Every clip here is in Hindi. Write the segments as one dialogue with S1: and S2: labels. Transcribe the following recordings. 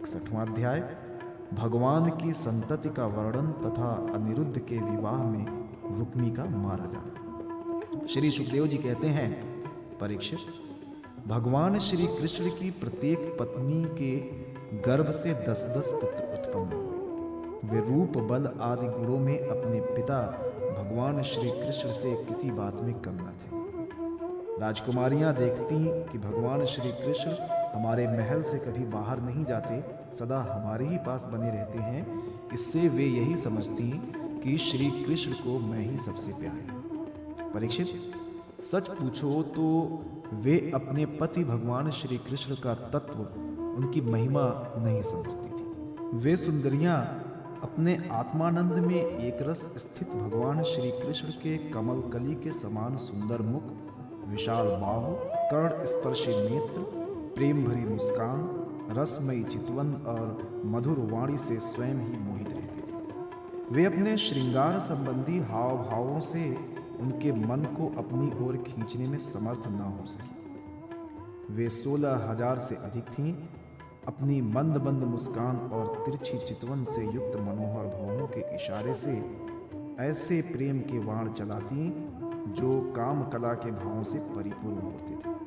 S1: 61वां अध्याय भगवान की संतति का वर्णन तथा अनिरुद्ध के विवाह में रुक्मी का मारा जाना। श्री सुखदेव जी कहते हैं, परीक्षित, भगवान श्री कृष्ण की प्रत्येक पत्नी के गर्भ से 10-10 पुत्र उत्पन्न हुए। वे रूप, बल आदि गुणों में अपने पिता भगवान श्री कृष्ण से किसी बात में कम न थे। राजकुमारियां देखती कि भगवान श्री कृष्ण हमारे महल से कभी बाहर नहीं जाते, सदा हमारे ही पास बने रहते हैं। इससे वे यही समझती कि श्री कृष्ण को मैं ही सबसे प्यारी हूं। परीक्षित, सच पूछो तो वे अपने पति भगवान श्री कृष्ण का तत्व, उनकी महिमा नहीं समझती थी। वे सुंदरियां अपने आत्मानंद में एक रस स्थित भगवान श्री कृष्ण के कमल कली के समान सुंदर मुख, विशाल बाहु, कर्ण स्पर्शी नेत्र, प्रेम भरी मुस्कान, रसमयी चितवन और मधुर वाणी से स्वयं ही मोहित रहते थे। वे अपने श्रृंगार संबंधी हाव भावों से उनके मन को अपनी ओर खींचने में समर्थ न हो सकी। वे 16,000 से अधिक थीं। अपनी मंद मंद मुस्कान और तिरछी चितवन से युक्त मनोहर भावों के इशारे से ऐसे प्रेम के बाण चलाती जो काम कला के भावों से परिपूर्ण होते थे।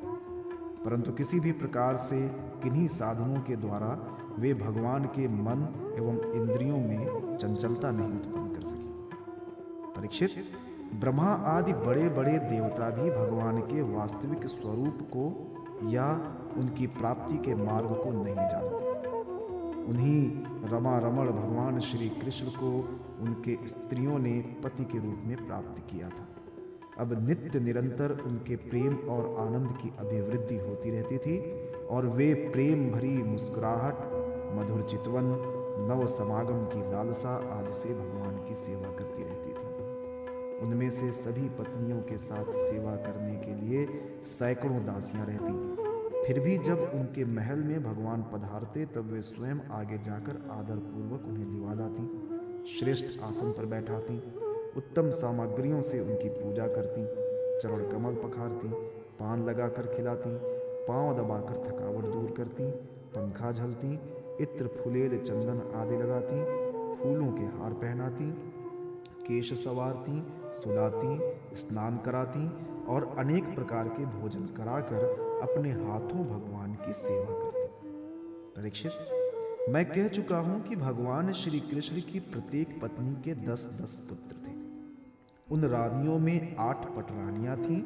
S1: परंतु किसी भी प्रकार से किन्हीं साधनों के द्वारा वे भगवान के मन एवं इंद्रियों में चंचलता नहीं उत्पन्न कर सके। परीक्षित, ब्रह्मा आदि बड़े बड़े देवता भी भगवान के वास्तविक स्वरूप को या उनकी प्राप्ति के मार्ग को नहीं जानते। उन्हीं रमा रमण भगवान श्री कृष्ण को उनके स्त्रियों ने पति के रूप में प्राप्त किया था। अब नित्य निरंतर उनके प्रेम और आनंद की अभिवृद्धि होती रहती थी और वे प्रेम भरी मुस्कुराहट, मधुर चितवन, नव समागम की लालसा आदि से भगवान की सेवा करती रहती थी। उनमें से सभी पत्नियों के साथ सेवा करने के लिए सैकड़ों दासियां रहती। फिर भी जब उनके महल में भगवान पधारते तब वे स्वयं आगे जाकर आदर पूर्वक उन्हें लिवा लाती, श्रेष्ठ आसन पर बैठाती, उत्तम सामग्रियों से उनकी पूजा करती, चरण कमल पखारती, पान लगाकर खिलाती, पांव दबाकर थकावट दूर करती, पंखा झलती, इत्र फुलेल चंदन आदि लगाती, फूलों के हार पहनाती, केश संवारती, सुलाती, स्नान कराती और अनेक प्रकार के भोजन कराकर अपने हाथों भगवान की सेवा करती। परीक्षित, मैं कह चुका हूं कि भगवान श्री कृष्ण की प्रत्येक पत्नी के 10-10 पुत्र थे। उन रानियों में 8 पटरानियां थीं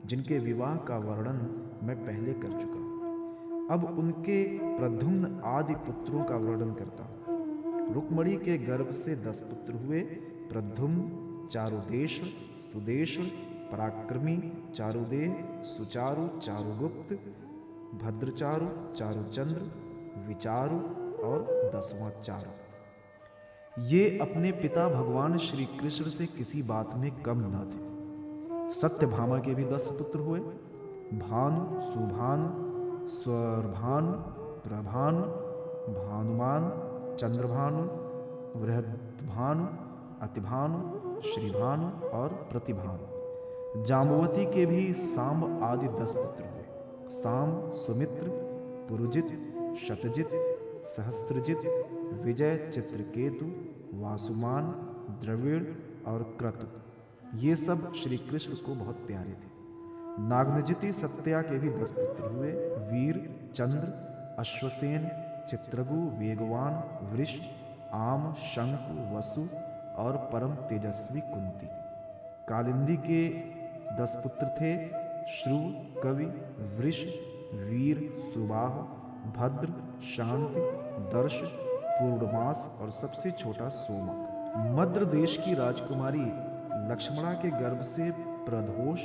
S1: जिनके विवाह का वर्णन मैं पहले कर चुका हूं। अब उनके प्रद्युम्न आदि पुत्रों का वर्णन करता हूं। रुक्मणी के गर्भ से 10 पुत्र हुए। प्रद्युम्न, चारुदेश, सुदेश, पराक्रमी, चारुदेह, सुचारु, चारुगुप्त, भद्रचारु, चारुचंद्र, विचारु और 10वां चारु। ये अपने पिता भगवान श्री कृष्ण से किसी बात में कम न थे। सत्यभामा के भी 10 पुत्र हुए। भानु, सुभानु, स्वर्भानु, प्रभानु, भानुमान, चंद्रभानु, बृहद्भानु, अतिभानु, श्रीभानु और प्रतिभानु। जाम्बवती के भी सांब आदि 10 पुत्र हुए। सांब, सुमित्र, पुरुजित, शतजित, सहस्त्रजित, विजय, चित्रकेतु, वासुमान, द्रविड़ और क्रतु, ये सब श्री कृष्ण को बहुत प्यारे थे। नागनजिति सत्या के भी 10 पुत्र हुए। वीर, चंद्र, अश्वसेन, चित्रगु, वेगवान, वृष, आम, शंकु, वसु और परम तेजस्वी कुंती। कालिंदी के 10 पुत्र थे। श्रुव, कवि, वृष, वीर, सुबाह, भद्र, शांति, दर्श, पूर्णमास और सबसे छोटा सोमक। मद्र देश की राजकुमारी लक्ष्मणा के गर्भ से प्रदोष,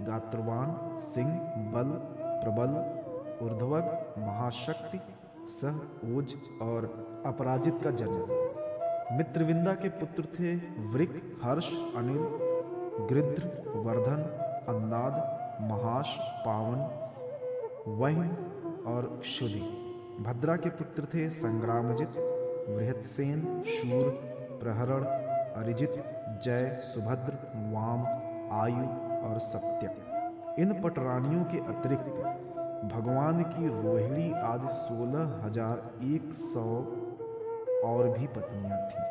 S1: गात्रवान, सिंह, बल, प्रबल, ऊर्ध्वग, महाशक्ति, सह, ओज और अपराजित का जन्म। मित्रविंदा के पुत्र थे वृक, हर्ष, अनिल, गृध्र, वर्धन, अन्नाद, महाश, पावन, वह्न और क्षुधि। भद्रा के पुत्र थे संग्रामजित, बृहत्सेन, शूर, प्रहरण, अरिजित, जय, सुभद्र, वाम, आयु और सत्य। इन पटरानियों के अतिरिक्त भगवान की रोहिणी आदि 16,100 और भी पत्नियां थीं।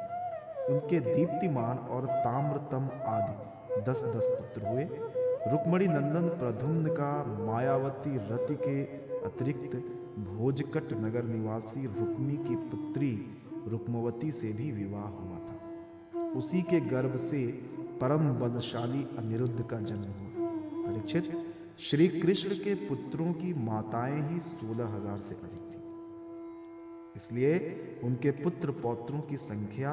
S1: उनके दीप्तिमान और ताम्रतम आदि 10-10 पुत्र हुए। रुक्मणी नंदन प्रद्युम्न का मायावती रति के अतिरिक्त भोजकट नगर निवासी रुक्मी की पुत्री रुक्मवती से भी विवाह हुआ था। उसी के गर्भ से परम बलशाली अनिरुद्ध का जन्म हुआ। परीक्षित, श्री कृष्ण के पुत्रों की माताएं ही 16,000 से अधिक थी, इसलिए उनके पुत्र पौत्रों की संख्या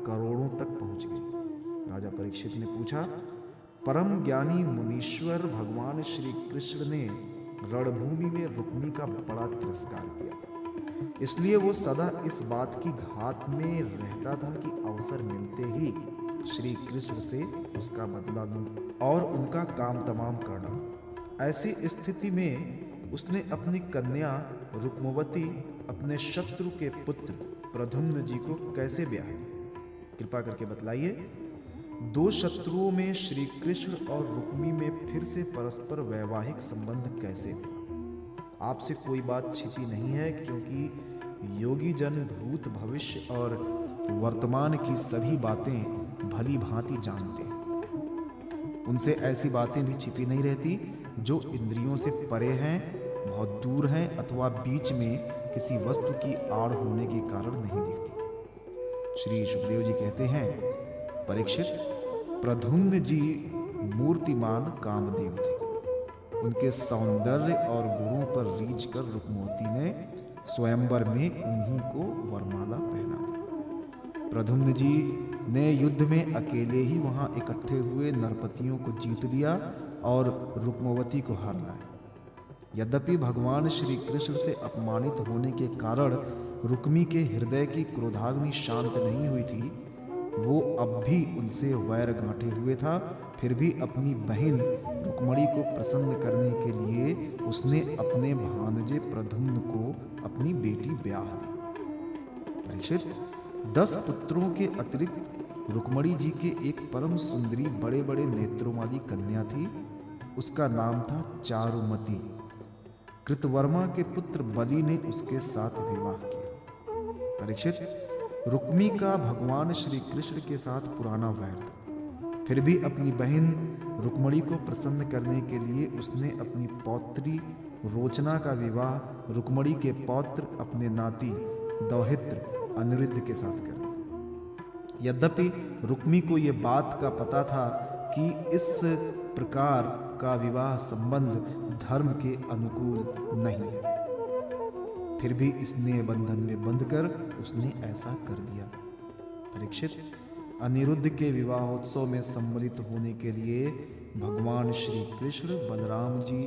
S1: करोड़ों तक पहुंच गई। राजा परीक्षित ने पूछा, परम ज्ञानी मुनीश्वर भगवान श्री कृष्ण ने रणभूमि में रुक्मी का बड़ा तिरस्कार किया था, इसलिए वो सदा इस बात की घात में रहता था कि अवसर मिलते ही श्री कृष्ण से उसका बदला लूं और उनका काम तमाम कर डालूं। ऐसी स्थिति में उसने अपनी कन्या रुक्मवती अपने शत्रु के पुत्र प्रद्युम्न जी को कैसे ब्याह दी? कृपा करके बतलाइए। दो शत्रुओं में श्री कृष्ण और रुक्मी में फिर से परस्पर वैवाहिक संबंध कैसे हुआ? आपसे कोई बात छिपी नहीं है, क्योंकि योगी जन भूत भविष्य और वर्तमान की सभी बातें भली भांति जानते हैं। उनसे ऐसी बातें भी छिपी नहीं रहती जो इंद्रियों से परे हैं, बहुत दूर हैं अथवा बीच में किसी वस्तु की आड़ होने के कारण नहीं दिखती। श्री सुखदेव जी कहते हैं, परीक्षित, प्रद्युम्न जी मूर्तिमान कामदेव थे। उनके सौंदर्य और गुणों पर रीझ कर रुक्मवती ने स्वयंवर में उन्हीं को वरमाला पहना दी। प्रद्युम्न जी ने युद्ध में अकेले ही वहां इकट्ठे हुए नरपतियों को जीत लिया और रुक्मवती को हार लाया। यद्यपि भगवान श्री कृष्ण से अपमानित होने के कारण रुक्मी के हृदय की क्रोधाग्नि शांत नहीं हुई थी, वो अब भी उनसे वैर गांठे हुए था, फिर भी अपनी बहन रुक्मणी को प्रसन्न करने के लिए उसने अपने भांजे प्रद्युम्न को अपनी बेटी ब्याह दी। परीक्षित, 10 पुत्रों के अतिरिक्त रुक्मणी जी के एक परम सुंदरी बड़े बड़े नेत्रों वाली कन्या थी। उसका नाम था चारुमती। कृतवर्मा के पुत्र बलि ने उसके साथ विवाह किया। परीक्षित, रुक्मी का भगवान श्री कृष्ण के साथ पुराना वैर था, फिर भी अपनी बहन रुक्मणी को प्रसन्न करने के लिए उसने अपनी पौत्री रोचना का विवाह रुक्मणी के पौत्र अपने नाती दौहित्र अनिरुद्ध के साथ कर दिया। यद्यपि रुक्मी को यह बात का पता था कि इस प्रकार का विवाह संबंध धर्म के अनुकूल नहीं है, फिर भी स्नेह बंधन में बंधकर उसने ऐसा कर दिया। परीक्षित, अनिरुद्ध के विवाहोत्सव में सम्मिलित होने के लिए भगवान श्री कृष्ण, बलराम जी,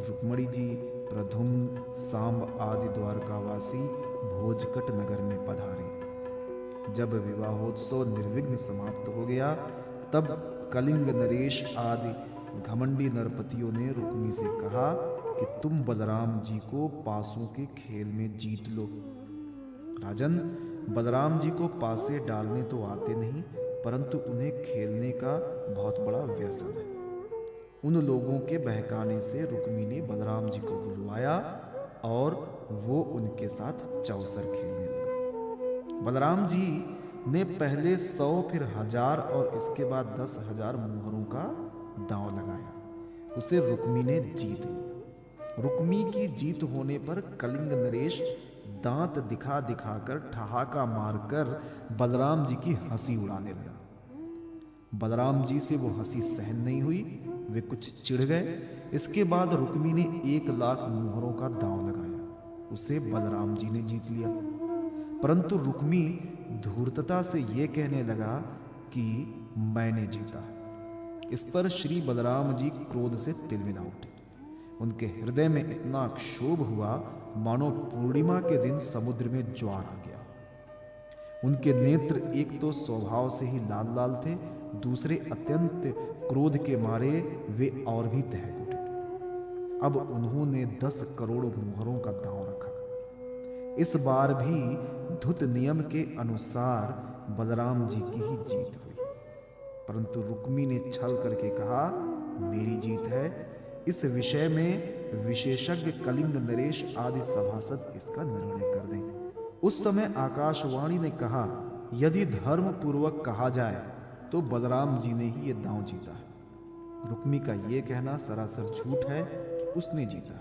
S1: रुक्मणी जी, प्रद्युम्न, सांब आदि द्वारकावासी भोजकट नगर में पधारे। जब विवाहोत्सव निर्विघ्न समाप्त हो गया, तब कलिंग नरेश आदि घमंडी नरपतियों ने रुक्मी से कहा कि तुम बलराम जी को पासों के खेल में जीत लो। राजन, बलराम जी को पासे डालने तो आते नहीं, परंतु उन्हें खेलने का बहुत बड़ा व्यसन है। उन लोगों के बहकाने से रुक्मी ने बलराम जी को बुलवाया और वो उनके साथ चौसर खेलने लगा। बलराम जी ने पहले 100 फिर 1000 और इसके बाद 10,000 मुहरों का दांव लगाया। उसे रुक्मी ने जीत लिया। रुक्मी की जीत होने पर कलिंग नरेश दांत दिखा दिखाकर ठहाका मारकर बलराम जी की हंसी उड़ाने लगा। बलराम जी से वो हंसी सहन नहीं हुई, वे कुछ चिढ़ गए। इसके बाद रुक्मी ने 1,00,000 मुहरों का दांव लगाया। उसे बलराम जी ने जीत लिया, परंतु रुक्मी धूर्तता से ये कहने लगा कि मैंने जीता। इस पर श्री बलराम जी क्रोध से तिलमिला उठे। उनके हृदय में इतना क्षोभ हुआ मानो पूर्णिमा के दिन समुद्र में ज्वार आ गया। उनके नेत्र एक तो स्वभाव से ही लाल लाल थे, दूसरे अत्यंत क्रोध के मारे वे और भी दहक उठे। अब उन्होंने 10 करोड़ मुहरों का दांव रखा। इस बार भी धुत नियम के अनुसार बलराम जी की ही जीत हुई, परंतु रुक्मी ने छल करके कहा, मेरी जीत है, इस विषय में विशेषज्ञ कलिंग नरेश आदि सभासद इसका निर्णय कर दें। उस समय आकाशवाणी ने कहा, यदि धर्म पूर्वक कहा जाए तो बलराम जी ने ही ये दांव जीता है। रुक्मी का ये कहना सरासर झूठ है कि उसने जीता।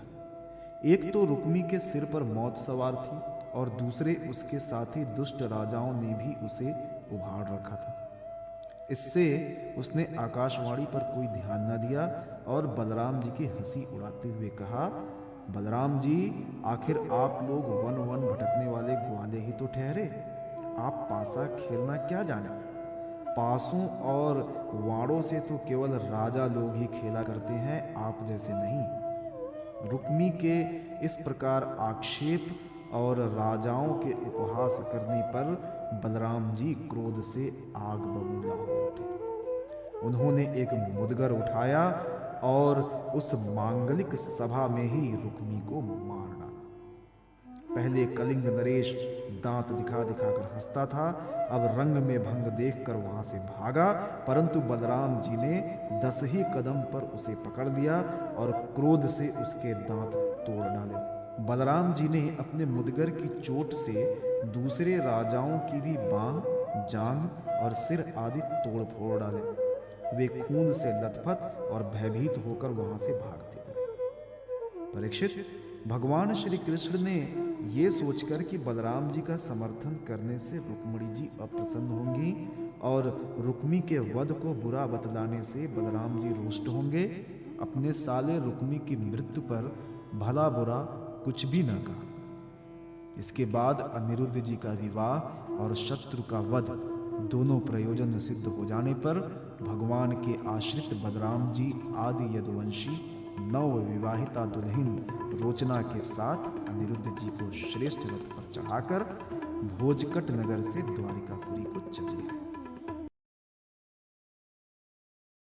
S1: एक तो रुक्मी के सिर पर मौत सवार थी और दूसरे उसके साथी दुष्ट राजाओं ने भी उसे उभाड़ रखा था। इससे उसने आकाशवाणी पर कोई ध्यान न दिया और बलराम जी की हंसी उड़ाते हुए कहा, बलराम जी, आखिर आप लोग वन वन भटकने वाले ग्वाले ही तो ठहरे। आप पासा खेलना क्या जाने? पासों और वाड़ों से तो केवल राजा लोग ही खेला करते हैं, आप जैसे नहीं। रुक्मी के इस प्रकार आक्षेप और राजाओं के उपहास करने पर बलराम जी क्रोध से आग बबूला हो उठे। उन्होंने एक मुदगर उठाया और उस मांगलिक सभा में ही रुक्मी को मार डाला। पहले कलिंग नरेश दांत दिखा दिखाकर हंसता था, अब रंग में भंग देखकर वहां से भागा, परंतु बलराम जी ने 10 ही कदम पर उसे पकड़ लिया और क्रोध से उसके दांत तोड़ डाले। बलराम जी ने अपने मुदगर की चोट से दूसरे राजाओं की भी बांह, जांघ और सिर आदि तोड़ फोड़ डाले। वे खून से लथपथ और भयभीत होकर वहां से भागते गए। परीक्षित, भगवान श्री कृष्ण ने ये सोचकर कि बलराम जी का समर्थन करने से रुक्मिणी जी अप्रसन्न होंगी और रुक्मी के वध को बुरा बतलाने से बलराम जी रुष्ट होंगे, अपने साले रुक्मी की मृत्यु पर भला बुरा कुछ भी न कहा। इसके बाद अनिरुद्ध जी का विवाह और शत्रु का वध दोनों प्रयोजन सिद्ध हो जाने पर भगवान के आश्रित बलराम जी आदि यदुवंशी नव विवाहिता दुल्हन रोचना के साथ अनिरुद्ध जी को श्रेष्ठ रथ पर चढ़ाकर भोजकट नगर से द्वारिकापुरी